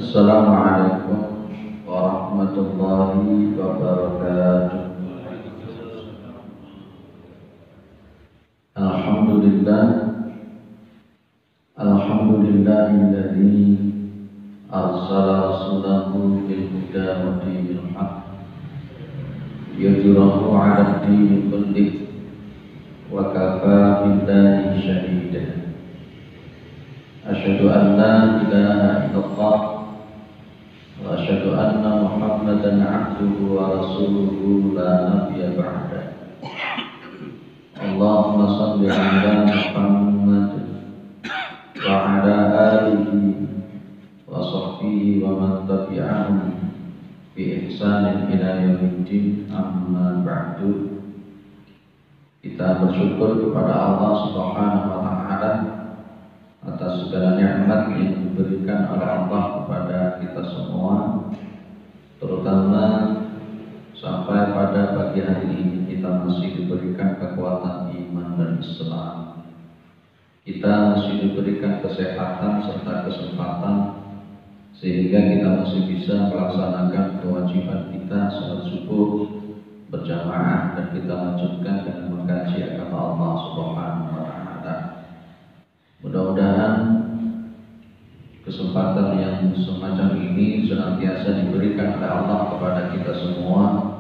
Assalamualaikum warahmatullahi wabarakatuh. Alhamdulillah, alhamdulillahilladzi arsala rasulahu bil huda wa dinil haqq yudhhirahu 'ala ad-dini kullih wa kafaa billahi shahida. Asyhadu an la ilaha illallah wa asyhadu anna Muhammadan 'abduhu wa rasuluhu la nabiyya ba'da. Allahumma shalli 'ala Muhammad wa 'ala alihi wa sahbihi wa man tabi'ahum bi ihsanin ila yaumiddin, amma ba'du. Kita bersyukur kepada Allah Subhanahu wa taala atas segala nikmat yang diberikan oleh Allah kepada kita semua, terutama sampai pada pagi hari ini kita masih diberikan kekuatan iman dan Islam. Kita masih diberikan kesehatan serta kesempatan sehingga kita masih bisa melaksanakan kewajiban kita salat subuh berjamaah dan kita lanjutkan dengan mengkaji agama Allah Subhanahu wa taala. Mudah-mudahan kesempatan yang semacam ini senantiasa diberikan oleh Allah kepada kita semua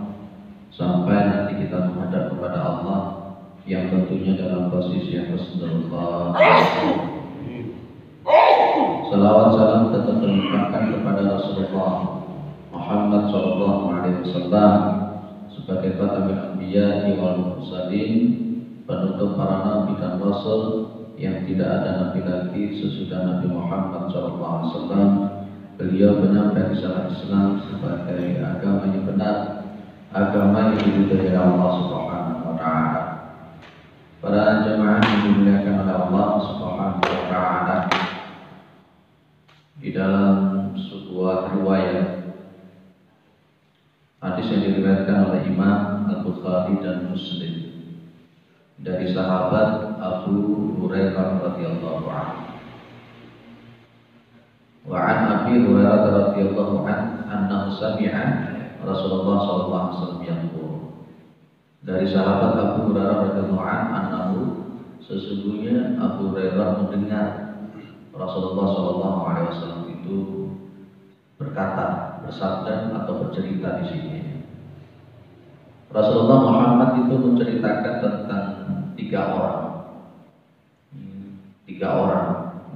sampai nanti kita menghadap kepada Allah yang tentunya dalam posisi yang husnul. Salawat salam tetap terlimpahkan kepada Rasulullah Muhammad SAW sebagai khatamul anbiya wal mursalin, penutup para nabi dan rasul yang tidak ada nabi lagi sesudah Nabi Muhammad SAW. Beliau benar-benar risalah Islam sebagai agama yang benar, agama yang diridhai Allah Subhanahu wa taala. Para jemaah yang dimuliakan oleh Allah Subhanahu wa taala, di dalam sebuah riwayat hadis yang diriwayatkan oleh Imam Al-Bukhari dan Muslim dari sahabat Abu Hurairah radhiyallahu anhu. Wa an Abi Hurairah radhiyallahu anhu annahu sami'a Rasulullah sallallahu alaihi wasallam yaqul. Dari sahabat Abu Hurairah radhiyallahu anhu, sesungguhnya Abu Hurairah mendengar Rasulullah sallallahu alaihi wasallam itu berkata, bersabda atau bercerita di sini. Rasulullah Muhammad itu menceritakan tentang tiga orang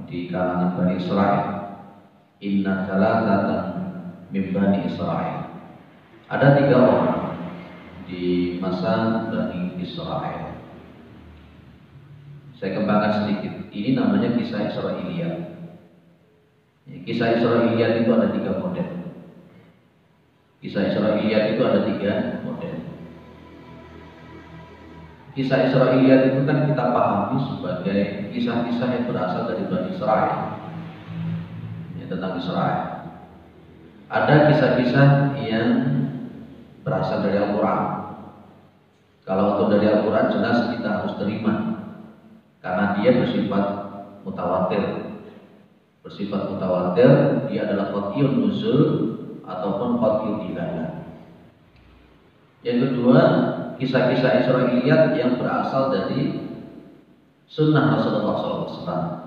di kalangan Bani Israel. Inna salatatan min Bani Israel. Ada tiga orang di masa Bani Israel. Saya kembangkan sedikit. Ini namanya kisah Israiliyat. Kisah Israiliyat itu ada tiga model. Kisah Israiliyat itu ada tiga model. Kisah Israiliyat itu kan kita pahami sebagai kisah-kisah yang berasal dari Bani Israel, tentang Israel. Ada kisah-kisah yang berasal dari Al-Quran. Kalau untuk dari Al-Quran jelas kita harus terima, karena dia bersifat mutawatir. Dia adalah qat'iyun nuzul ataupun qat'iyud dilalah. Yang kedua, kisah-kisah Israiliyat yang berasal dari sunnah Rasulullah SAW.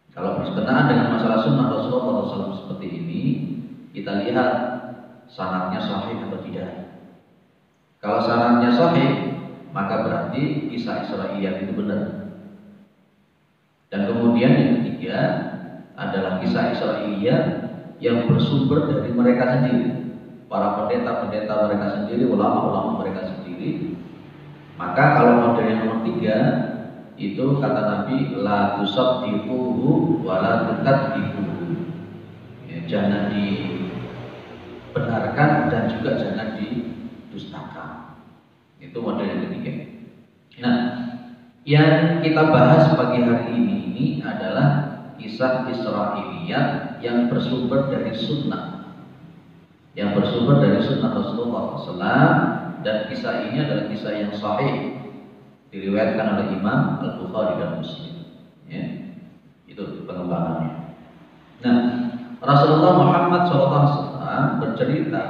Kalau berkenaan dengan masalah sunnah Rasulullah SAW seperti ini, kita lihat sanadnya sahih atau tidak. Kalau sanadnya sahih, maka berarti kisah Israiliyat itu benar. Dan kemudian yang ketiga adalah kisah Israiliyat yang bersumber dari mereka sendiri. Para pendeta-pendeta mereka sendiri, ulama-ulama mereka sendiri. Maka kalau model yang nomor tiga itu kata Nabi, la tusaddiquhu wa la tukadzibuhu. Jangan dibenarkan dan juga jangan didustakan. Itu model yang ketiga. Nah, yang kita bahas pagi hari ini adalah kisah Israiliyat yang bersumber dari sunnah. Yang bersumber dari sunnah Rasulullah SAW, dan kisah ini adalah kisah yang sahih diriwayatkan oleh Imam Al-Bukhari dan Muslim. Ya, itu pengembangannya. Nah, Rasulullah Muhammad SAW bercerita,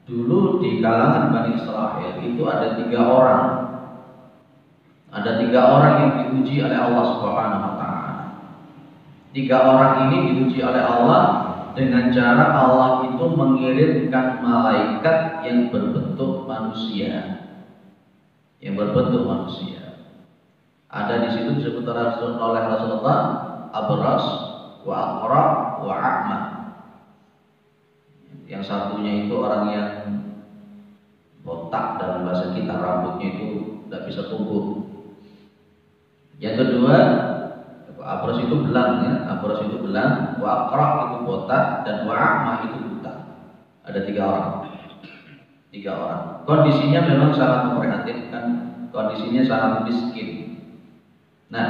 dulu di kalangan Bani Israel itu ada 3 orang. Ada 3 orang yang diuji oleh Allah Subhanahu wa taala. 3 orang ini diuji oleh Allah dengan cara Allah itu mengirimkan malaikat yang berbentuk manusia. Yang berbentuk manusia. Ada di situ disebut oleh Rasulullah Abras wa Aqra wa A'ma. Yang satunya itu orang yang botak, dalam bahasa kita rambutnya itu tidak bisa tumbuh. Yang kedua, Abras itu belang ya, Abras itu belang, wa Aqra itu botak, dan wa A'ma itu buta. Ada 3 orang. 3 orang. Kondisinya memang sangat memprihatinkan, kondisinya sangat miskin. Nah,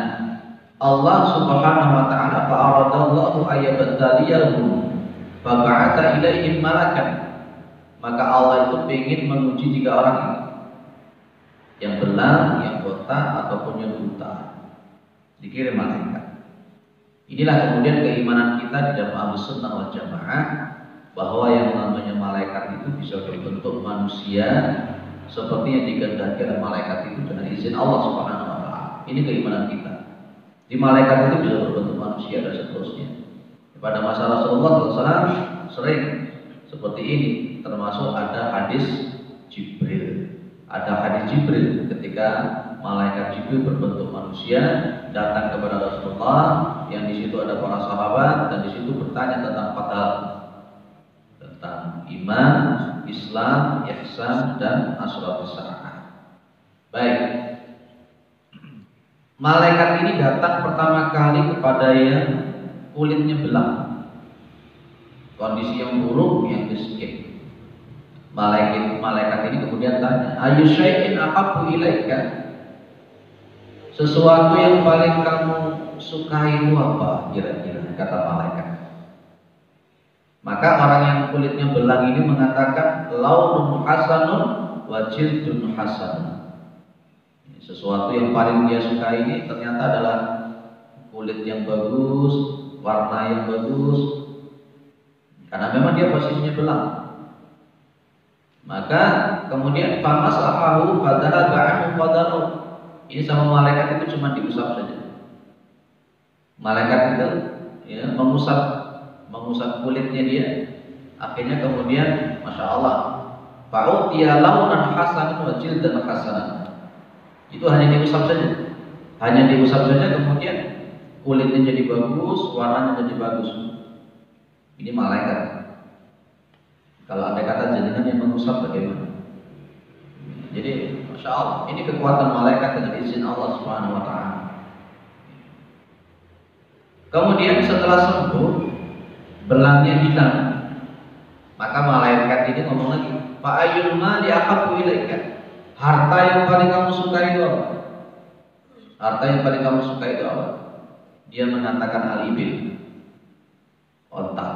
Allah Subhanahu wa taala fa'aradallahu ayyabtaliyahum fa ba'atha ilaihim malakan. Maka Allah itu ingin menguji 3 orang ini. Yang belang, yang botak ataupun yang buta. Dikirim malaikat. Inilah kemudian keimanan kita di dalam Ahlussunnah wal Jamaah, bahwa yang namanya malaikat itu bisa berbentuk manusia seperti yang digendaki oleh malaikat itu dengan izin Allah Subhanahu wa taala. Ini keimanan kita. Di malaikat itu bisa berbentuk manusia dan seterusnya. Pada masa Rasulullah SAW sering seperti ini, termasuk ada hadis Jibril. Ada hadis Jibril ketika malaikat Jibril berbentuk manusia datang kepada Rasulullah, yang di situ ada para sahabat, dan di situ bertanya tentang 4 hal. Tentang iman, Islam, ihsan, dan asyrafus sa'ah. Baik. Malaikat ini datang pertama kali kepada yang kulitnya belang, kondisi yang buruk, yang miskin. Malaikat ini kemudian tanya, ayu syai'in ahabbu ilaika? Sesuatu yang paling kamu sukai itu apa kira-kira, kata malaikat. Maka orang yang kulitnya belang ini mengatakan, launun hasanun wa jildun hasanun. Sesuatu yang paling dia sukai ini ternyata adalah kulit yang bagus, warna yang bagus, karena memang dia posisinya belang. Maka kemudian famasahahu fadhahaba anhu qadaru. Ini sama malaikat itu cuma diusap saja. Malaikat itu ya, mengusap kulitnya dia. Akhirnya kemudian masya Allah, fa'utiya launan hasanan wa jildan hasanan. Itu hanya diusap saja. Hanya diusap saja, kemudian kulitnya jadi bagus, warnanya jadi bagus. Ini malaikat. Kalau ada kata jenengan yang mengusap bagaimana? Jadi masya Allah, ini kekuatan malaikat dengan izin Allah Subhanahu wa taala. Kemudian setelah sembuh, belangnya hilang. Maka malaikat ini ngomong lagi, fa ayyul mali ahabbu ilaika? Harta yang paling kamu suka itu apa? Harta yang paling kamu suka itu apa? Dia mengatakan al-ibil, onta.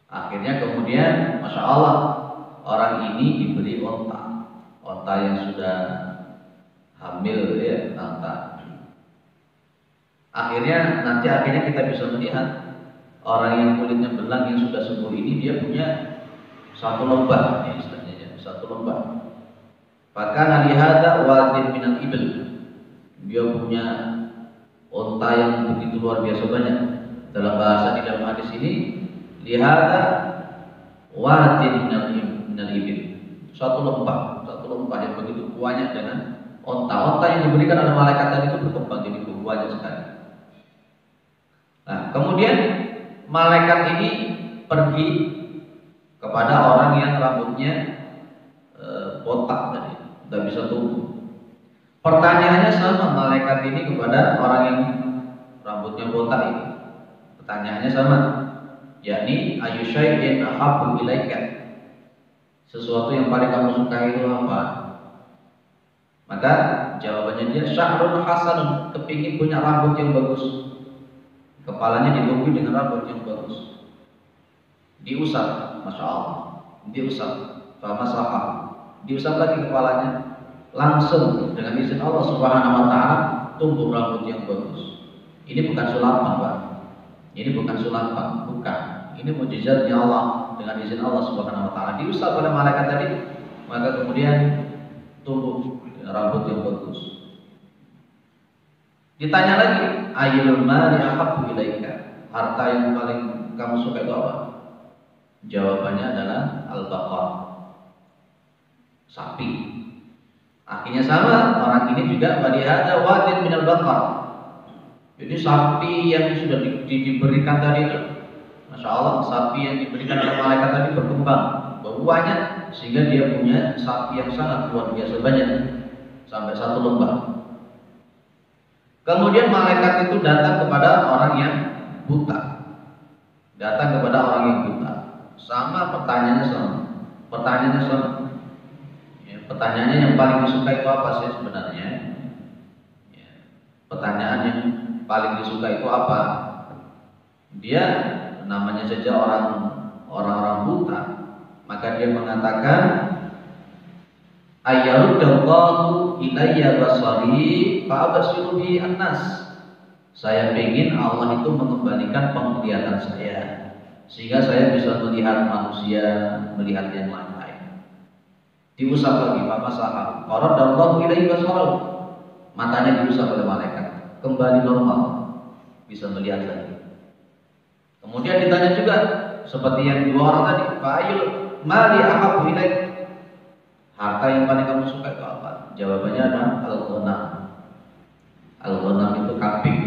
Akhirnya kemudian masya Allah, orang ini diberi onta. Onta yang sudah hamil ya, onta. Akhirnya kita bisa melihat orang yang kulitnya belang yang sudah sembuh ini, dia punya 1 lembah, ya istilahnya 1 lembah. Bahkan lihada wadin minal ibil, dia punya onta yang begitu luar biasa banyak. Dalam bahasa di dalam hadis ini, lihada wadin minal ibil, 1 lembah yang begitu banyak dengan onta yang diberikan oleh malaikat tadi itu berkembang jadi banyak sekali. Nah, kemudian malaikat ini pergi kepada orang yang rambutnya botak tadi, tidak bisa tumbuh. Pertanyaannya sama malaikat ini kepada orang yang rambutnya botak ini. Pertanyaannya sama, yakni ayu syai'in ahabbu ilaika? Sesuatu yang paling kamu sukai itu apa? Maka jawabannya dia, syahrun hasanun, kepingin punya rambut yang bagus. Kepalanya ditumbuhi dengan rambut yang bagus. Diusap, masya Allah, diusap, famasaha, diusap lagi kepalanya, langsung dengan izin Allah Subhanahu wa taala tumbuh rambut yang bagus. Ini bukan sulapan, Pak. Ini bukan sulap, bukan. Ini mukjizatnya Allah dengan izin Allah Subhanahu wa taala. Diusap oleh malaikat tadi, maka kemudian tumbuh rambut yang bagus. Ditanya lagi, ayyul mali ahabbu ilaika? Harta yang paling kamu suka itu apa? Jawabannya adalah al-baqar, sapi. Akhirnya sama, orang ini juga walihada wadin minal baqar. Jadi sapi yang sudah diberikan tadi itu, Masya Allah, sapi yang diberikan oleh malaikat tadi berkembang banyak, sehingga dia punya sapi yang sangat luar biasa banyak, sampai 1 lembah. Kemudian malaikat itu datang kepada orang yang buta. Datang kepada orang yang buta. Sama pertanyaannya sama. Pertanyaannya sama. Ya, pertanyaannya yang paling disukai itu apa sih sebenarnya? Ya, pertanyaan yang paling disukai itu apa? Dia namanya saja orang-orang buta, maka dia mengatakan ayyarudallahu ilayya basari fa absiru bi annas. Saya ingin Allah itu mengembalikan penglihatan saya sehingga saya bisa melihat manusia, melihat yang lain. Diusap lagi, Bapak Sahab. Qaradallahu ilayhi basarahu. Matanya diusap oleh malaikat, kembali normal, bisa melihat lagi. Kemudian ditanya juga seperti yang 2 orang tadi, fa'ayul mali ahabbu ilaik? Harta yang paling kamu suka itu apa? Jawabannya adalah al-ghanam. Al-ghanam itu kambing.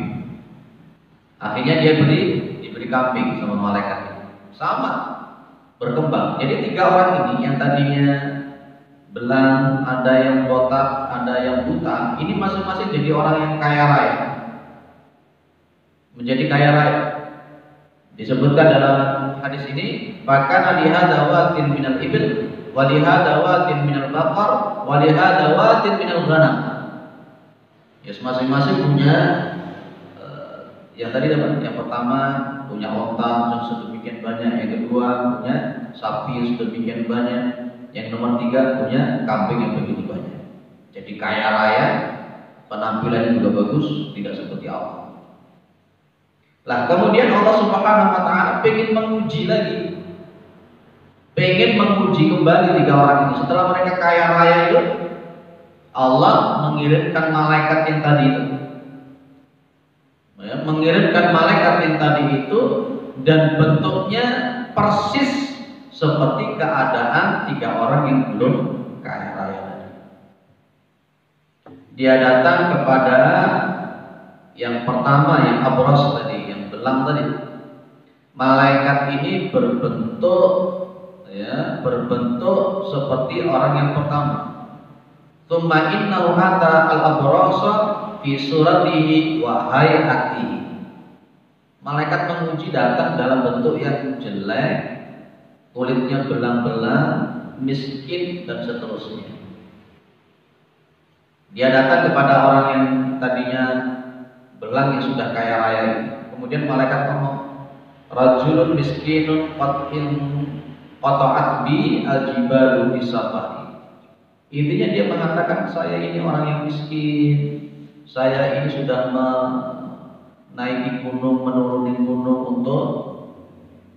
Akhirnya dia diberi kambing sama malaikat. Sama, berkembang. Jadi 3 orang ini yang tadinya belang, ada yang botak, ada yang buta, ini masing-masing jadi orang yang kaya raya. Menjadi kaya raya. Disebutkan dalam hadis ini, bahkan lihada watin minal ibil, walihada watin minal baqar, walihada watin minal ghanam. Ya, masing-masing punya yang tadi dapat. Yang pertama punya onta yang sedemikian banyak, yang kedua punya sapi yang sedemikian banyak, yang nomor 3 punya kambing yang begitu banyak. Jadi kaya raya, penampilannya juga bagus, tidak seperti Allah. Lah kemudian Allah Subhanahu wa taala pengen menguji lagi. Pengen menguji kembali 3 orang ini. Setelah mereka kaya raya itu, Allah mengirimkan malaikat yang tadi itu. Ya, mengirimkan malaikat yang tadi itu dan bentuknya persis seperti keadaan 3 orang yang belum kaya raya tadi. Dia datang kepada yang pertama, yang abras tadi, yang belang tadi. Malaikat ini berbentuk seperti orang yang pertama. Tsumma innahu ata al-abrasa fi suratihi wa hayatihi. Malaikat menguji datang dalam bentuk yang jelek, kulitnya belang-belang, miskin dan seterusnya. Dia datang kepada orang yang tadinya belang yang sudah kaya raya. Kemudian malaikat ngomong, rajulun miskinun qata'at bi al-jibalu bisafari. Intinya dia mengatakan, saya ini orang yang miskin, saya ini sudah menaiki gunung, menuruni gunung untuk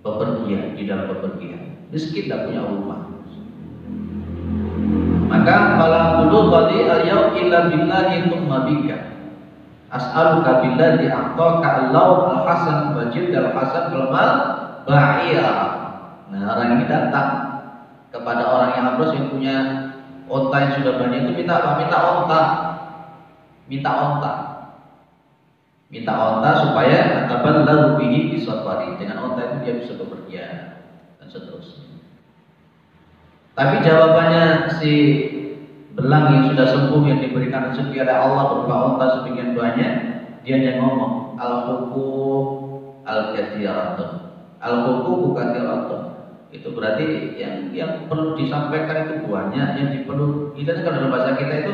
bepergian, di dalam bepergian. Miskin, tidak punya rumah. Maka malam dulu tadi al-yaum illa billahi tsumma bika. As'aluka billahi a'taka al-law al-hasan wajib al-hasan al-mal ba'ira. Nah, orang ini datang kepada orang yang abros yang punya onta yang sudah banyak itu, minta apa? Minta onta. Minta onta supaya ataballahu bihi bisafari. Dengan onta itu dia bisa bepergian dan seterusnya. Tapi jawabannya si belang yang sudah sembuh, yang diberikan rezeki oleh Allah berupa onta sedemikian banyak, dia hanya ngomong al-huquq al-kathiratun. Al-huquq kathiratun. Itu berarti yang perlu disampaikan itu banyak, yang perlu kita kan dalam bahasa kita itu,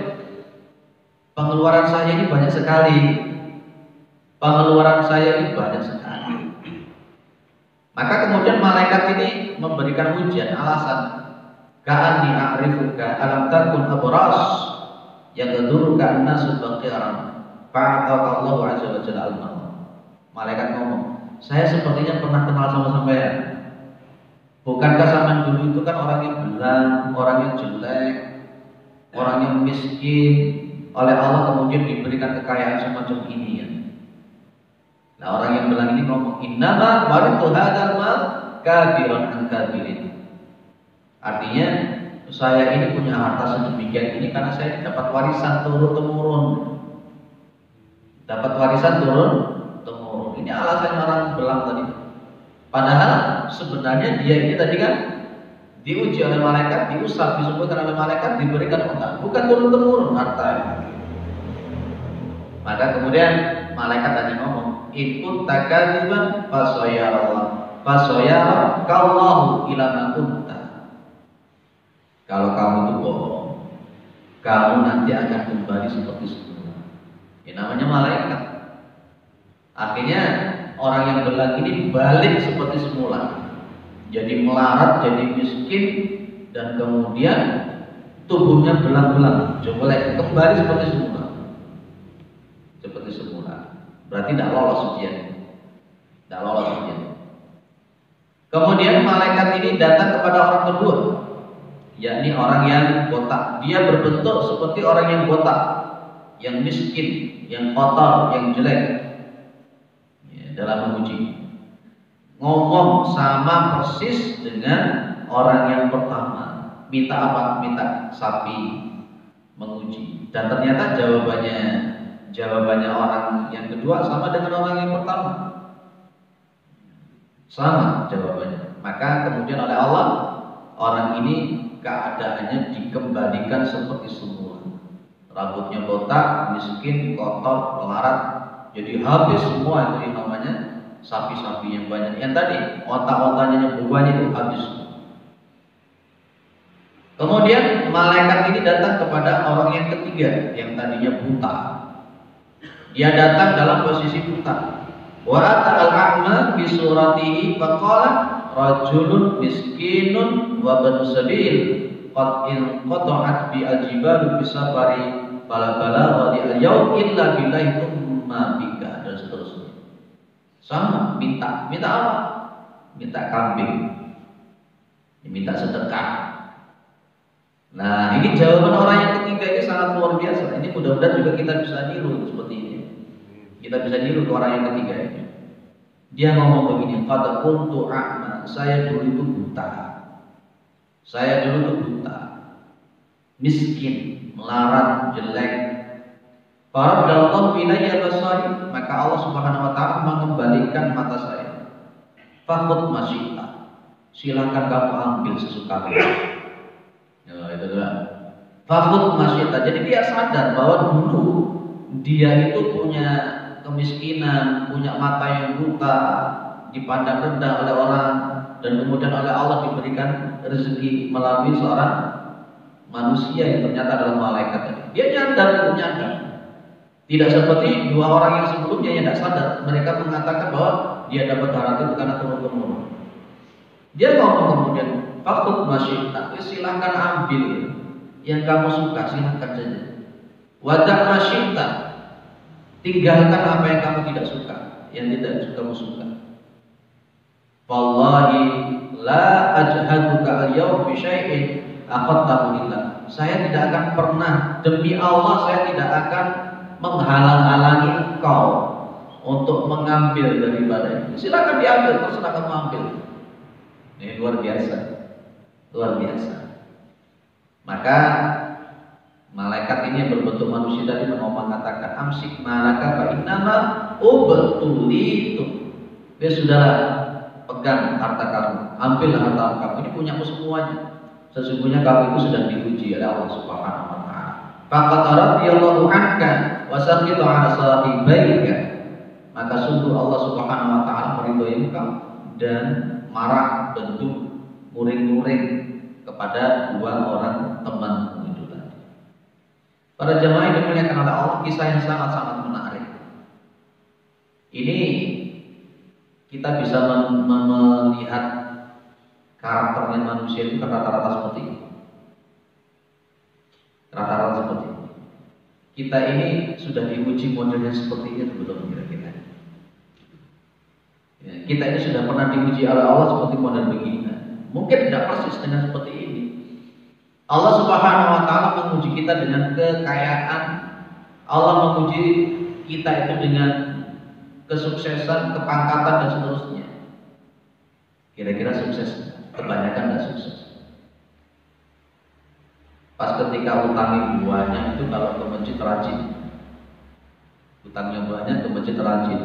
pengeluaran saya ini banyak sekali. Pengeluaran saya ini banyak sekali. Maka kemudian malaikat ini memberikan ujian, alasan. Ka'anni a'rifuka alam takun abras yaqduruka an-nasu baqiran fa'ataka Allahu 'azza wa jalla al-maut. Malaikat ngomong, saya sepertinya pernah kenal sama sampean. Bukankah sampean dulu itu kan orang yang belang, orang yang jelek, orang yang miskin, oleh Allah kemudian diberikan kekayaan semacam ini ya. Nah orang yang belang ini ngomong, innama warithu hadzal mal kabiran an kabirin. Artinya saya ini punya harta sedemikian ini karena saya dapat warisan turun temurun. Dapat warisan turun temurun. Ini alasannya orang belang tadi. Padahal sebenarnya dia ini tadi kan diuji oleh malaikat, diusap, disebutkan oleh malaikat, diberikan utang, bukan turun temurun harta. Maka kemudian malaikat tadi ngomong, ikut takadziban fasoyara kallahu ila ma kunta. Kalau kamu itu bohong, kamu nanti akan kembali seperti semula. Ini namanya malaikat. Artinya orang yang belang ini balik seperti semula. Jadi melarat, jadi miskin, dan kemudian tubuhnya belang-belang. Coba lihat, kembali seperti semula. Seperti semula. Berarti tidak lolos ujian. Tidak lolos ujian. Kemudian malaikat ini datang kepada orang kedua, yakni orang yang botak. Dia berbentuk seperti orang yang botak, yang miskin, yang kotor, yang jelek. Ya, dalam menguji, ngomong sama persis dengan orang yang pertama. Minta apa? Minta sapi, menguji. Dan ternyata jawabannya orang yang kedua sama dengan orang yang pertama. Sama jawabannya. Maka kemudian oleh Allah, orang ini keadaannya dikembalikan seperti semula. Rambutnya botak, miskin, kotor, melarat. Jadi habis semua itu yang namanya sapi-sapi yang banyak. Yang tadi otak-otaknya yang bebannya itu habis. Kemudian malaikat ini datang kepada orang yang ketiga yang tadinya buta. Dia datang dalam posisi buta. Wa ata'al a'ma bi suratihi faqala rajulun miskinun wa banu sabil qad in qata'at bi aljibalu bisafari bala wa li al-yawm illa billahi thumma bika, dan seterusnya. Sama, minta apa? Minta kambing, minta sedekah. Nah, ini jawaban orang yang ketiga ini sangat luar biasa. Ini mudah-mudahan juga kita bisa niru seperti ini. Kita bisa niru ke orang yang ketiga ini. Dia ngomong begini, qad kuntu a'ma, saya dulu itu buta. Saya dulu itu buta, miskin, melarat, jelek. Faradallahu ilayya basari, maka Allah Subhanahu wa taala mengembalikan mata saya. Fakhud masyita, silakan kamu ambil sesukamu. Ya, itu kan. Fakhud masyita. Jadi dia sadar bahwa dulu dia itu punya kemiskinan, punya mata yang buta, dipandang rendah oleh orang, dan kemudian oleh Allah diberikan rezeki melalui seorang manusia yang ternyata adalah malaikat. Dia nyadar. Tidak seperti dua orang yang sebelumnya yang tidak sadar. Mereka mengatakan bahwa dia dapat harta itu karena turun-temurun. Dia ngomong kemudian, fakhud masyita, silahkan ambil yang kamu suka, silahkan saja. Wadah masyita, tinggalkan apa yang kamu tidak suka, yang tidak kamu suka. Wallahi la ajhaduka al-yawm bi syai'in aqadtahu lillah. Saya tidak akan pernah, demi Allah saya tidak akan menghalang-halangi engkau untuk mengambil daripada ini. Silakan diambil, terserah kamu ambil. Ini luar biasa. Luar biasa. Maka malaikat ini yang berbentuk manusia tadi mengatakan, amsik malaka fa innama ubtulitum. Ya sudahlah, pegang harta kamu, ambillah harta kamu, ini punyamu semuanya. Sesungguhnya kamu itu sedang diuji oleh Allah Subhanahu wa taala. Faqad radiyallahu anka wa saqita 'ala sahibaika. Maka sungguh Allah Subhanahu wa taala meridhoi engkau dan marah bentuk muring-muring kepada dua orang teman itu tadi. Para jemaah yang dimuliakan oleh Allah, kisah yang sangat-sangat menarik. Ini kita bisa melihat karakternya manusia itu rata-rata seperti ini. Rata-rata seperti ini. Kita ini sudah diuji modelnya seperti ini belum kira-kira? Ya, kita ini sudah pernah diuji oleh Allah seperti model begini. Mungkin tidak persis dengan seperti ini. Allah Subhanahu wa taala menguji kita dengan kekayaan. Allah menguji kita itu dengan kesuksesan, kepangkatan dan seterusnya. Kira-kira sukses? Kebanyakan tidak sukses. Pas ketika utangnya banyak itu kalau ke masjid rajin. Utangnya banyak ke masjid rajin.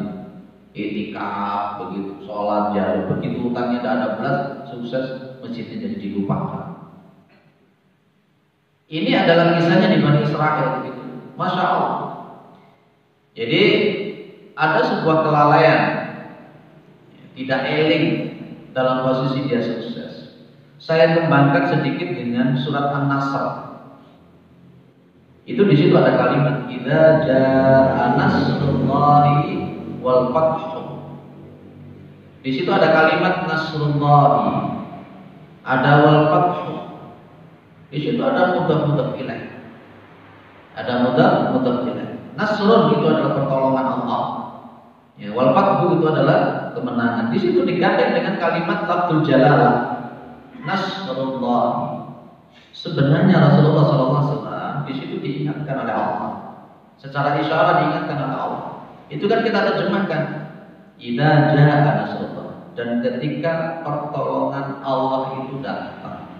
Iktikaf begitu, sholat jauh begitu utangnya tidak ada belas, sukses masjidnya jadi dilupakan. Ini adalah kisahnya di Bani Israel begitu. Masya Allah. Jadi ada sebuah kelalaian, tidak eling dalam posisi dia sukses. Saya kembangkan sedikit dengan surat An-Nasr. Itu di situ ada kalimat idza jaa nasrullahi wal fath. Di situ ada kalimat nasrullahi, ada wal fath. Di situ ada mudhaf ilaih. Ada mudhaf ilaih. Nasrun itu adalah pertolongan Allah. Ya, wal fath itu adalah kemenangan. Di situ digandeng dengan kalimat lafzul jalalah. Nasrullah. Sebenarnya Rasulullah SAW di situ diingatkan oleh Allah. Secara isyarat diingatkan oleh Allah. Itu kan kita terjemahkan idza jaa nasrullah, dan ketika pertolongan Allah itu datang.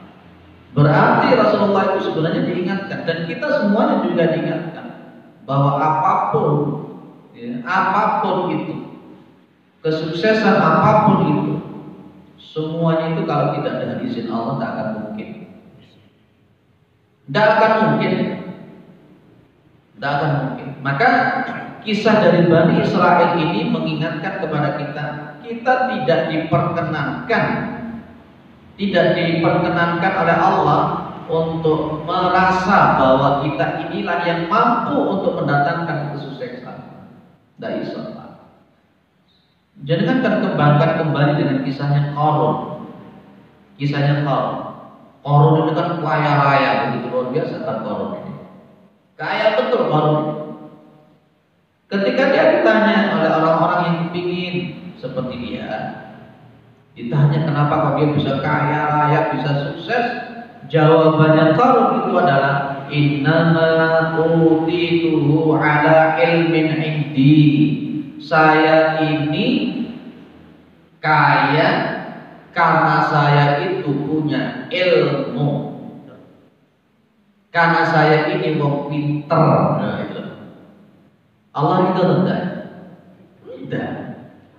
Berarti Rasulullah itu sebenarnya diingatkan, dan kita semuanya juga diingatkan bahwa apapun itu, kesuksesan apapun itu, semuanya itu kalau tidak dengan izin Allah tidak akan mungkin. Tidak akan mungkin. Maka kisah dari Bani Israel ini mengingatkan kepada kita tidak diperkenankan oleh Allah untuk merasa bahwa kita inilah yang mampu untuk mendatangkan kesuksesan. Tidak bisa. Jangan kembangkan kembali dengan kisahnya Qarun. Qarun itu kan kaya raya, begitu luar biasa kan Qarun ini. Kaya betul Qarun ini. Ketika dia ditanya oleh orang-orang yang ingin seperti dia, ditanya kenapa kok dia bisa kaya raya, bisa sukses, jawabannya Qarun itu adalah innama utituhu ala ilmin indi. Saya ini kaya karena saya itu punya ilmu, karena saya ini wong pinter. Nah, itu. Allah itu rendah.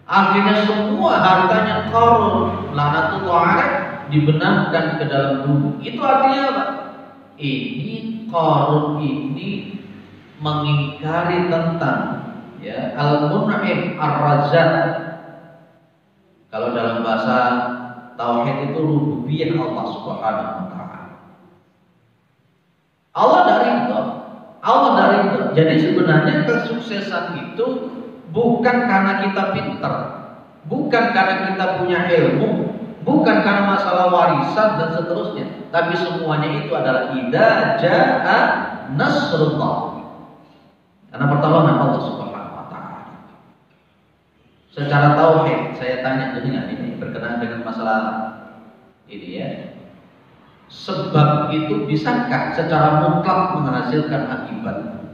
Akhirnya semua hartanya Qarun laknatullah alaih dibenamkan ke dalam bumi. Itu artinya apa? Ini Qarun ini mengingkari tentang Al-Mun'im Ar-Razzaq. Kalau dalam bahasa tauhid itu rububiyah Allah Subhanahu wa taala. Allah dari itu. Jadi sebenarnya kesuksesan itu bukan karena kita pintar, bukan karena kita punya ilmu, bukan karena masalah warisan dan seterusnya, tapi semuanya itu adalah idza jaa nasrullah. Karena pertolongan Allah Subhanahu wa taala. Secara tauhid saya tanya dengan ini berkenaan dengan masalah ini ya. Sebab itu bisakah secara mutlak menghasilkan akibat?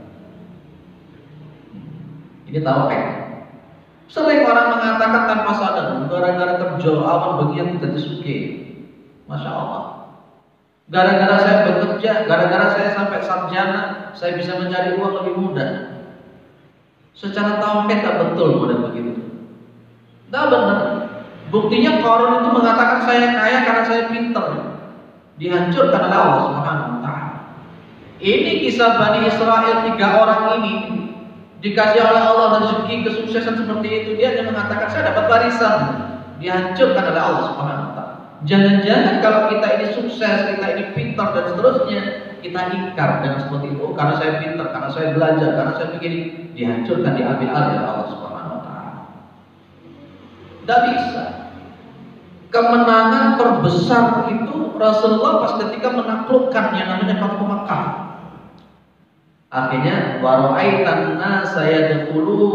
Ini tauhid. Sering orang mengatakan tanpa sadar, gara-gara kerja awan bagian tidak sugih. Masya Allah. Gara-gara saya bekerja, gara-gara saya sampai sarjana, saya bisa mencari uang lebih mudah. Secara tauhid tak betul model begitu. Tidak benar. Buktinya Qarun itu mengatakan saya kaya karena saya pintar. Dihancurkan oleh Allah Subhanahu wa taala. Ini kisah Bani Israel, 3 orang ini dikasih oleh Allah rezeki kesuksesan seperti itu, dia hanya mengatakan saya dapat warisan. Dihancurkan oleh Allah Subhanahu wa taala. Jangan-jangan kalau kita ini sukses, kita ini pintar dan seterusnya, kita ingkar dengan seperti itu. Karena saya pintar, karena saya belajar, karena saya begini, dihancurkan, diambil alih oleh Allah Subhanahu wa taala. Tidak bisa. Kemenangan terbesar itu Rasulullah pas ketika menaklukkan yang namanya Fathu Makkah. Akhirnya waraitan nasa yadkhulu,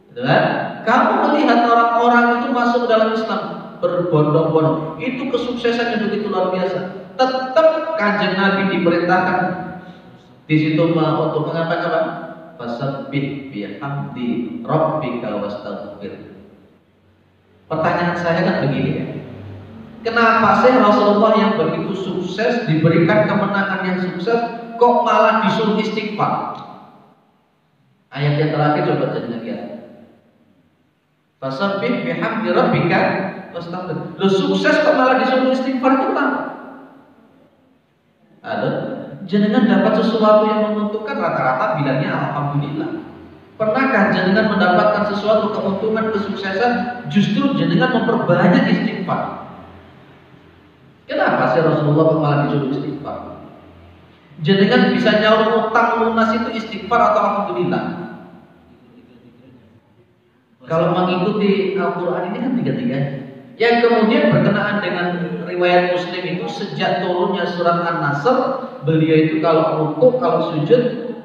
gitu kan? Kamu melihat orang-orang itu masuk dalam Islam berbondong-bondong, itu kesuksesan yang begitu luar biasa. Tetap Kanjeng Nabi diperintahkan di situ untuk mengatakan apa? Fasabbih bihamdi rabbika wastaghfir. Pertanyaan saya kan begini ya. Kenapa sih Rasulullah yang begitu sukses, diberikan kemenangan yang sukses, kok malah disuruh istighfar? Ayat yang terakhir coba jadi lihat. Fasabbih bihamdi rabbika wastaghfir. Lo sukses kok malah disuruh istighfar itu kenapa? Ada jenengan dapat sesuatu yang menguntungkan, rata-rata bilangnya alhamdulillah. Pernahkah jenengan mendapatkan sesuatu keuntungan, kesuksesan, justru jenengan memperbanyak istighfar? Kenapa sih Rasulullah malah disuruh istighfar? Jenengan bisa nyaur utang lunas itu istighfar atau alhamdulillah? Kalau mengikuti Al-Quran ini kan tiga-tiganya. Yang kemudian berkenaan dengan riwayat Muslim itu, sejak turunnya surat An-Nasr, beliau itu kalau rukuk, kalau sujud,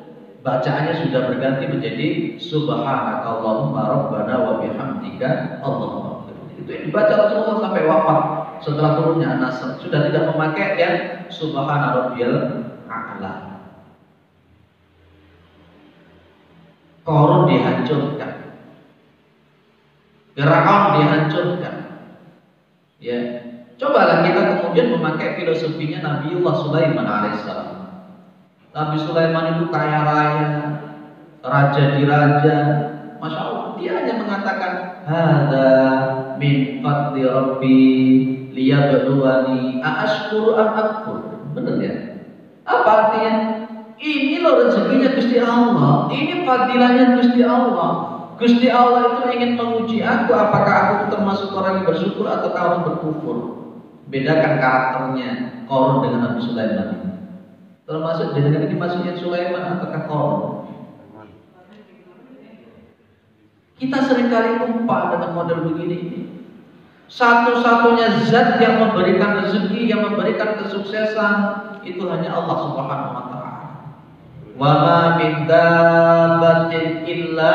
bacaannya sudah berganti menjadi Subhanakallahumma rabbana wa bihamdika Allahumma. Itu yang dibaca Rasulullah sampai wafat setelah turunnya An-Nasr. Sudah tidak memakai yang Subhana rabbiyal a'la. Qarun dihancurkan, Firaun dihancurkan. Ya, cobalah kita kemudian memakai filosofinya Nabiullah Sulaiman alaihissalam. Nabi Sulaiman itu kaya raya, raja di raja, masya Allah. Dia hanya mengatakan, "Hada min fadli Rabbi liyabluwani aashkuru am akfur." Benar ya? Apa artinya? Ini loh rezekinya Gusti Allah, ini fadilahnya Gusti Allah. Gusti Allah itu ingin menguji aku, apakah aku termasuk orang yang bersyukur atau orang berkufur. Bedakan karakternya Qarun dengan Nabi Sulaiman. Termasuk jenengan ini maksudnya Sulaiman ataukah Qarun? Kita seringkali lupa dengan model begini. Satu-satunya zat yang memberikan rezeki, yang memberikan kesuksesan, itu hanya Allah Subhanahu wa ta'ala. Wa ma min dabbatin illa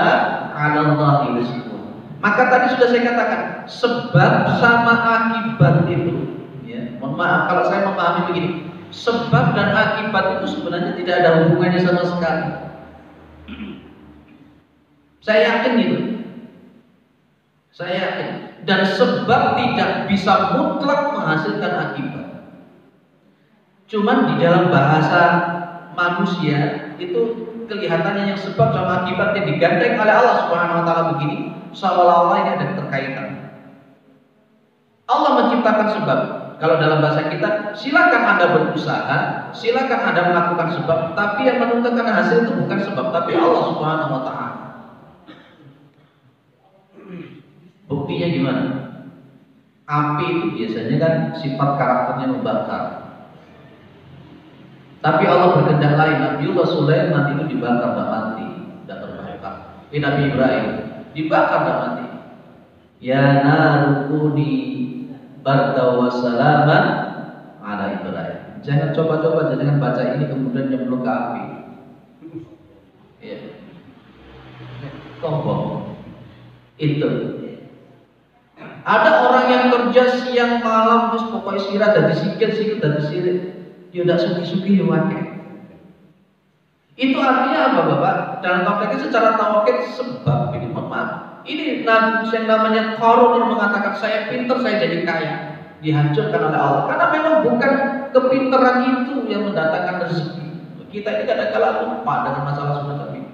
'ala Allahi rizquha. Maka tadi sudah saya katakan, sebab sama akibat itu, ya, mohon maaf kalau saya memahami begini. Sebab dan akibat itu sebenarnya tidak ada hubungannya sama sekali. Saya yakin itu. Saya yakin. Dan sebab tidak bisa mutlak menghasilkan akibat. Cuman di dalam bahasa manusia itu kelihatannya yang sebab sama akibatnya digandeng oleh Allah Subhanahu wa ta'ala begini, seolah-olah ini ada keterkaitan. Allah menciptakan sebab. Kalau dalam bahasa kita, silakan Anda berusaha, silakan Anda melakukan sebab, tapi yang menentukan hasil itu bukan sebab, tapi Allah Subhanahu wa ta'ala. Buktinya gimana? Api itu biasanya kan sifat karakternya membakar. Tapi Allah berkehendak lain. Nabiullah Sulaiman itu dibakar tidak mati, tidak terbakar. Nabi Ibrahim dibakar tidak mati. Ya narukuni barda wa salaman ala Ibrahim. Jangan coba-coba jangan baca ini kemudian nyemplung ke api. Ya. Tombol. Itu. Ada orang yang kerja siang malam terus pokoknya istirahat dari sikit dari sirik. Dia tidak suki-suki ya wakai. Itu artinya apa Bapak? Dalam konteks secara tauhid sebab ini maaf. Ini yang namanya Qarun yang mengatakan saya pintar, saya jadi kaya, dihancurkan oleh Allah. Karena memang bukan kepintaran itu yang mendatangkan rezeki. Kita ini kadang-kadang lupa dengan masalah semacam ini.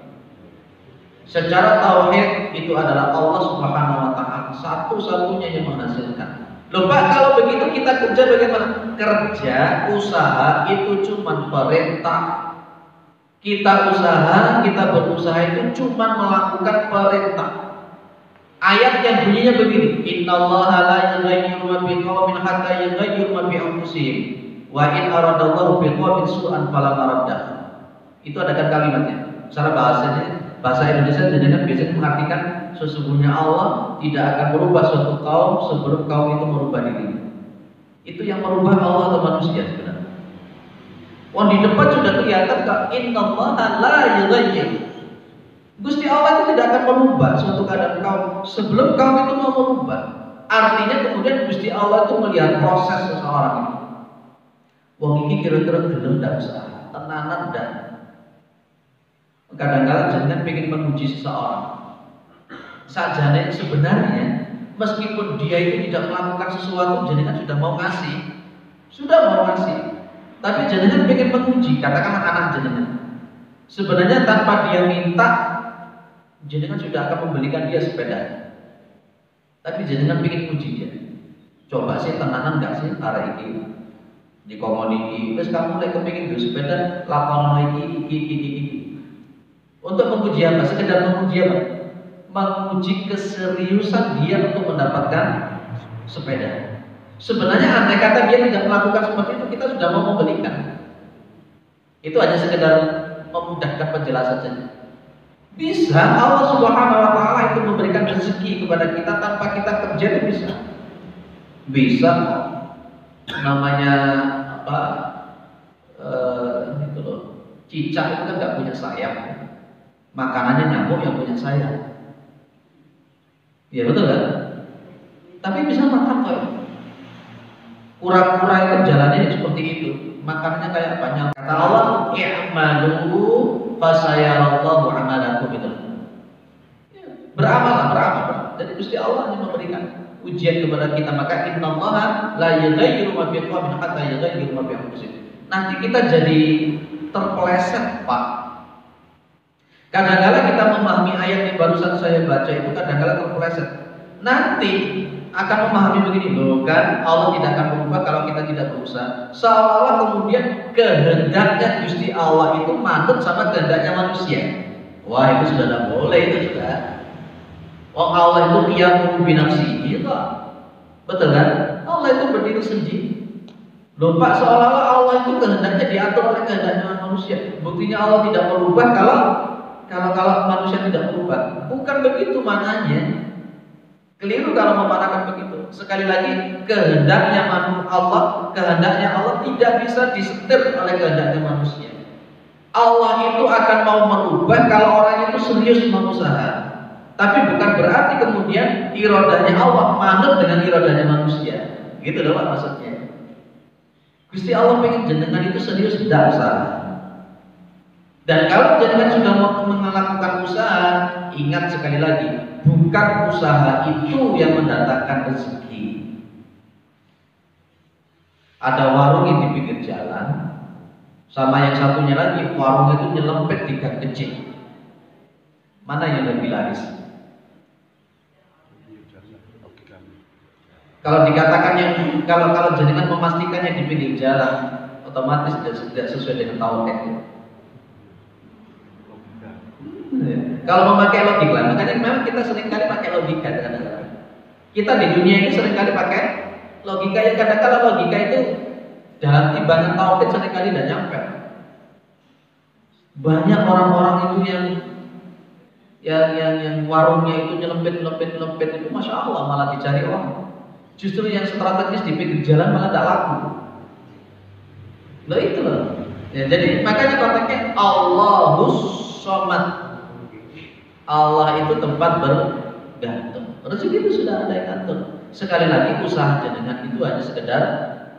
Secara tauhid itu adalah Allah Subhanahu wa ta'ala satu-satunya yang menghasilkan. Loh Pak, kalau begitu kita kerja bagaimana? Kerja, usaha itu cuma perintah. Kita usaha, kita berusaha itu cuma melakukan perintah. Ayat yang bunyinya begini, innallaha la yughayyiru ma biqaumin hatta yughayyiru ma bi anfusihim wa in aradallahu biqaumin su'an fala maraddah. Itu ada kan kalimatnya. Secara bahasa Indonesia dengan biasanya mengartikan sesungguhnya Allah tidak akan merubah suatu kaum sebelum kaum itu merubah diri. Itu yang merubah Allah atau manusia sebenarnya. Di depan sudah kelihatan innallaha la yughayyiru. Gusti Allah itu tidak akan merubah suatu keadaan kaum sebelum kaum itu mau merubah. Artinya kemudian Gusti Allah itu melihat proses seseorang itu. Wong iki kira-kira gelem ndak usah, tenanan ndak. Kadang-kadang jenengan pengen menguji seseorang. Sajane sebenarnya meskipun dia itu tidak melakukan sesuatu, jenengan sudah mau ngasih. Sudah mau ngasih. Tapi jenengan pengen menguji, katakanlah anak jenengan. Sebenarnya tanpa dia minta, jenengan sudah akan membelikan dia sepeda. Tapi jenengan pengen uji dia. Coba sih tenanan gak sih arah ini di komoditi. Terus kamu mulai kepingin dulu sepeda laporan iki. Untuk menguji apa? Sekedar menguji apa? Menguji keseriusan dia untuk mendapatkan sepeda. Sebenarnya andai kata dia tidak melakukan seperti itu, kita sudah mau membelikan. Itu hanya sekedar memudahkan penjelasan saja. Bisa Allah Subhanahu wa taala itu memberikan rezeki kepada kita tanpa kita kerja, itu bisa. Bisa namanya apa? Itu loh. Cicak itu kan nggak punya sayap. Makanannya nyamuk yang punya sayap. Iya betul kan? Tapi bisa makan kok. Kura-kura itu jalannya seperti itu. Makanannya kayak banyak. Kata Allah, "I'malu fasayarallahu 'amalakum." Itu. Beramal. Jadi Gusti Allah yang memberikan ujian kepada kita. Maka innallaha la yughayyiru ma biqaumin hatta yughayyiru ma bi anfusihim. Nanti kita jadi terpeleset, Pak. Kadang-kadang kita memahami ayat yang barusan saya baca itu kadang-kadang terpeleset. Nanti akan memahami begini, loh kan Allah tidak akan berubah kalau kita tidak berusaha. Seolah-olah kemudian kehendaknya Gusti Allah itu manut sama kehendaknya manusia. Wah, itu sudah tidak boleh, itu sudah. Oh, Allah itu qiyamun bi nafsihi, betul kan? Allah itu berdiri sendiri. Loh Pak, seolah-olah Allah itu kehendaknya diatur oleh kehendaknya manusia. Buktinya Allah tidak berubah kalau manusia tidak berubah. Bukan begitu maknanya. Keliru kalau memanakan begitu. Sekali lagi, kehendaknya Allah tidak bisa disetir oleh kehendaknya manusia. Allah itu akan mau merubah kalau orang itu serius berusaha. Tapi bukan berarti kemudian iradanya Allah manut dengan iradanya manusia. Gitu loh Pak maksudnya. Gusti Allah pengen jenengan itu serius tidak usaha. Dan kalau jenengan sudah mau melakukan usaha, ingat sekali lagi, bukan usaha itu yang mendatangkan rezeki. Ada warung yang di pinggir jalan, sama yang satunya lagi warung itu nyelempet di gang kecil. Mana yang lebih laris? Kalau dikatakan kalau jenengan memastikannya di pinggir jalan, otomatis tidak sesuai dengan tauhid. Kalau memakai logika, makanya memang kita seringkali pakai logika kadang-kadang. Kita di dunia ini seringkali pakai logika, yang kadang-kadang logika itu dalam timbangan tauhid seringkali tidak nyampe. Banyak orang-orang itu yang warungnya itu nyelempet itu, masya Allah malah dicari orang. Justru yang strategis di pinggir jalan malah tidak laku. Loh itu loh. Ya, jadi makanya konteksnya Allahus Somad. Allah itu tempat bergantung. Rezeki itu sudah ada yang atur. Sekali lagi usaha jenengan itu hanya sekedar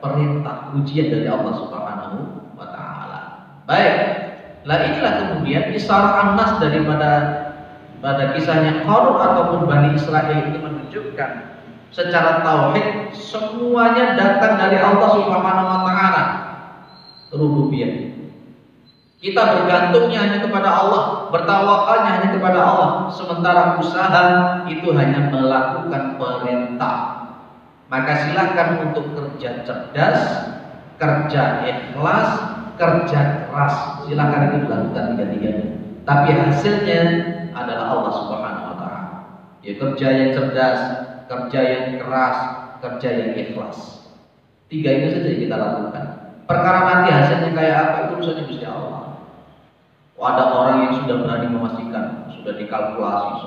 perintah, ujian dari Allah Subhanahu wa taala. Baik. Lah inilah kemudian isyarat an-nas daripada kisahnya Qarun ataupun Bani Israil itu menunjukkan secara tauhid semuanya datang dari Allah Subhanahu wa taala. Rububiyah. Kita bergantungnya hanya kepada Allah, bertawakalnya hanya kepada Allah. Sementara usaha itu hanya melakukan perintah. Maka silakan untuk kerja cerdas, kerja ikhlas, kerja keras. Silakan itu dilakukan tiga-tiganya. Tapi hasilnya adalah Allah Subhanahu wa taala. Ya, kerja yang cerdas, kerja yang keras, kerja yang ikhlas. Tiga itu saja yang kita lakukan. Perkara nanti hasilnya kayak apa itu urusannya Gusti Allah. Ada orang yang sudah berani memastikan, sudah dikalkulasi,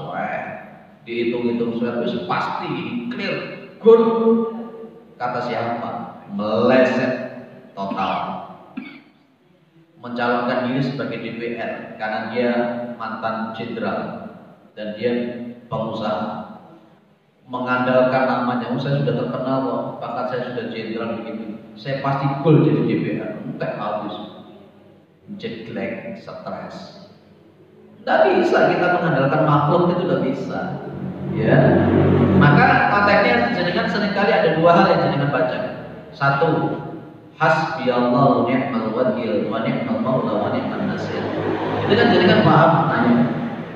dihitung-hitung, itu pasti clear, good. Kata siapa? Meleset total. mencalonkan diri sebagai DPR karena dia mantan jenderal dan dia pengusaha, mengandalkan namanya, saya sudah terkenal kok, bahkan saya sudah jenderal begitu, saya pasti gol jadi DPR. Enggak, habis jet lag, stres. Tidak bisa kita mengandalkan makhluk, itu tidak bisa. Ya, maka konteksnya jenengan seringkali ada dua hal yang jenengan baca. Satu, hasbiyallahu ni'mal wakil wa ni'mal maula wa ni'man nasir. Itu kan jenengan paham maknanya.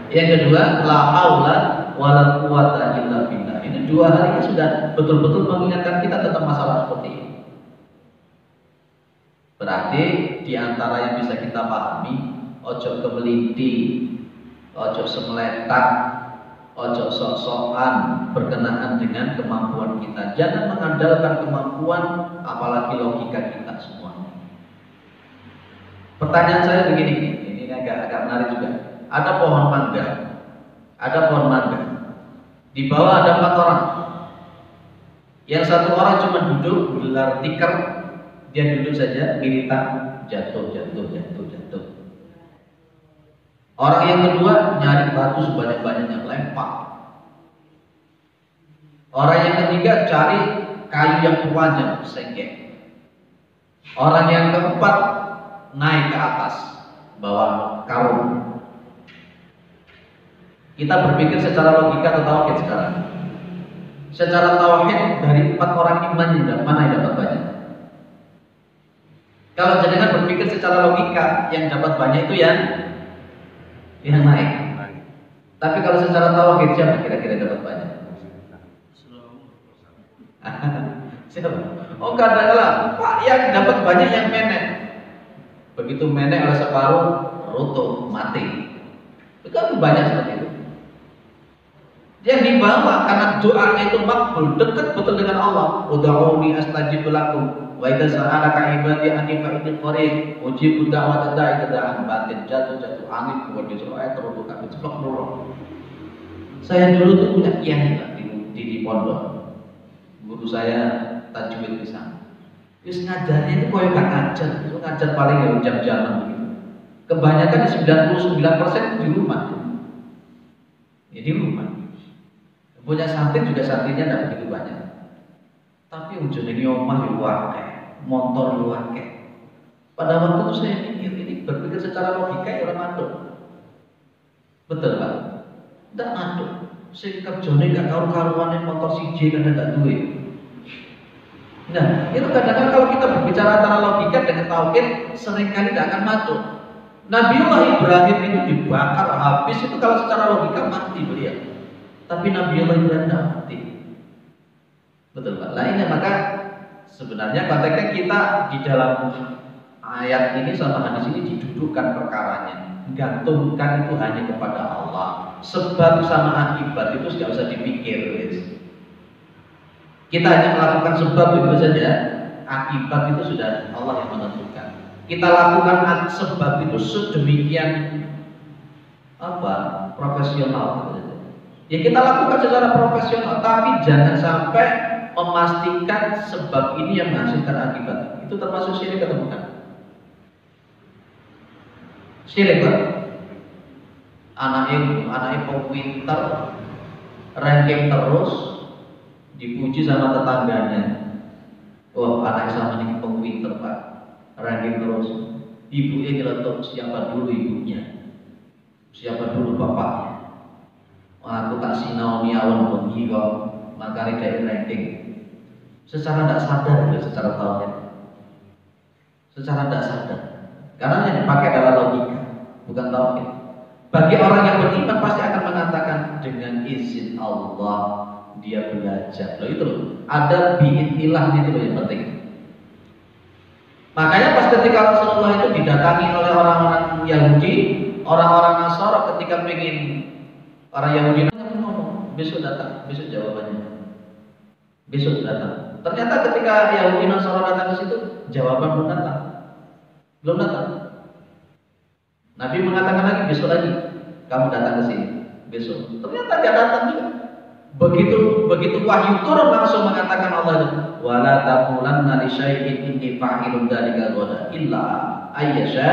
Yang kedua, la haula wala quwata illa billah. Ini dua hal ini sudah betul-betul mengingatkan kita tentang masalah seperti ini. Berarti di antara yang bisa kita pahami, ojo kemeliti, ojo semeletak, ojo sok-sokan berkenaan dengan kemampuan kita. Jangan mengandalkan kemampuan, apalagi logika kita semuanya. Pertanyaan saya begini, ini agak menarik juga. Ada pohon mangga, di bawah ada 4 orang. Yang satu orang cuma duduk, gelar tikar, dia duduk saja, militan, jatuh. Orang yang kedua nyari batu sebanyak-banyaknya, lempar. Orang yang ketiga cari kayu yang panjang, sengkek. Orang yang keempat naik ke atas, bawa karung. Kita berpikir secara logika atau tauhid sekarang. Secara tauhid dari 4 orang iman ini mana yang dapat banyak? Kalau jenengan berpikir secara logika, yang dapat banyak itu yang naik. Tapi kalau secara tauhid siapa kira-kira dapat banyak? Siapa? Oh kadang-kadang Pak yang dapat banyak yang menek. Begitu menek oleh separuh runtuh mati. Itu kan banyak seperti itu. Yang dibawa karena doanya itu makbul, dekat betul dengan Allah. Ud'uuni astajib lakum. Wa idza sa'alaka ibadi anni fa inni qarib ujibu da'wata da'i da'an batin jatuh angin kemudian disuruh ayat terus kami ceplok nurul. Saya dulu tuh punya kiai di pondok. Guru saya tajwid di sana. Terus ngajarnya itu koyo gak ngajar, itu ngajar paling ya jam-jaman begitu. Kebanyakan 99% di rumah. Ya di rumah. Punya santri juga santrinya tidak begitu banyak. Tapi ujungnya ini omah luwake, motor luwake. Pada waktu itu saya mikir ini berpikir secara logika ya orang manduk. Betul Pak? Tidak manduk. Sing kerjane gak karu-karuan motor siji kadang gak duwe. Nah, itu kadang-kadang kalau kita berbicara antara logika dengan tauhid seringkali tidak akan manduk. Nabiullah Ibrahim itu dibakar habis itu kalau secara logika mati beliau. Tapi Nabiullah Ibrahim tidak mati. Betul Pak? Nah ini maka sebenarnya konteksnya kita di dalam ayat ini sama hadis ini didudukkan perkaranya. Gantungkan itu hanya kepada Allah. Sebab sama akibat itu tidak usah dipikir. Kita hanya melakukan sebab itu saja. Akibat itu sudah Allah yang menentukan. Kita lakukan sebab itu sedemikian profesional. Ya kita lakukan secara profesional, tapi jangan sampai memastikan sebab ini yang menghasilkan akibat. Itu termasuk syirik atau bukan? Syirik Pak. Anaknya pintar, ranking terus, dipuji sama tetangganya. Oh anak sama ini pintar Pak, ranking terus. Ibunya nyeletuk, siapa dulu ibunya, siapa dulu bapaknya. Aku tak sinaoni awan bengi kok, makanya dari ranking. Secara tidak sadar ya, secara tauhid. Secara tidak sadar. Karena yang dipakai adalah logika, bukan tauhid. Bagi orang yang beriman pasti akan mengatakan dengan izin Allah dia belajar. Loh itu loh, ada bi'inillah itu loh yang penting. Makanya pas ketika Rasulullah itu didatangi oleh orang-orang Yahudi, orang-orang Nasara ketika ingin orang Yahudi ngomong, besok datang, besok jawabannya. Besok datang. Ternyata ketika Yahudi Nasara datang ke situ, jawaban belum datang. Belum datang. Nabi mengatakan lagi, besok lagi kamu datang ke sini. Besok. Ternyata dia datang juga. Begitu wahyu turun langsung mengatakan Allah, wala taqulanna li syai'in inni fa'ilun dzalika ghadan illa ayyasha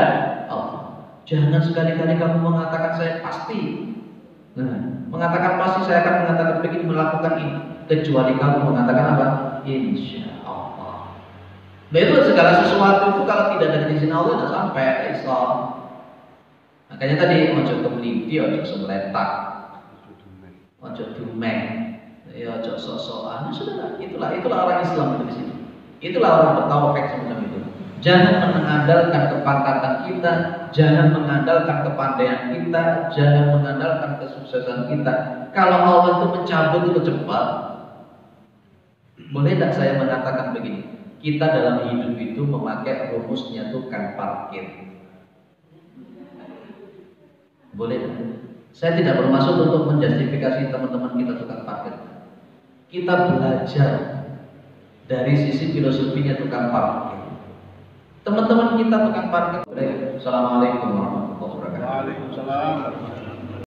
Allah. Jangan sekali-kali kamu mengatakan saya pasti. Nah, mengatakan pasti saya akan mengatakan begini, melakukan ini, kecuali kamu mengatakan apa? Insya Allah. Nah itu segala sesuatu itu kalau tidak dari izin Allah tidak sampai ke Islam. Makanya tadi ojo kemlidi, ojo semeletak, ojo dumeng, ya ojo sok-sokan. Sudah, itulah orang Islam di sini. Itulah orang bertauhid semacam itu. Jangan mengandalkan kepangkatan kita, jangan mengandalkan kepandaian kita, jangan mengandalkan kesuksesan kita. Kalau Allah itu mencabut itu cepat. Boleh tidak saya mengatakan begini? Kita dalam hidup itu memakai rumusnya tukang parkir. Boleh tidak? Saya tidak bermaksud untuk menjustifikasi teman-teman kita tukang parkir. Kita belajar dari sisi filosofinya tukang parkir. Teman-teman kita tukang parkir. Assalamualaikum warahmatullahi wabarakatuh. Waalaikumsalam.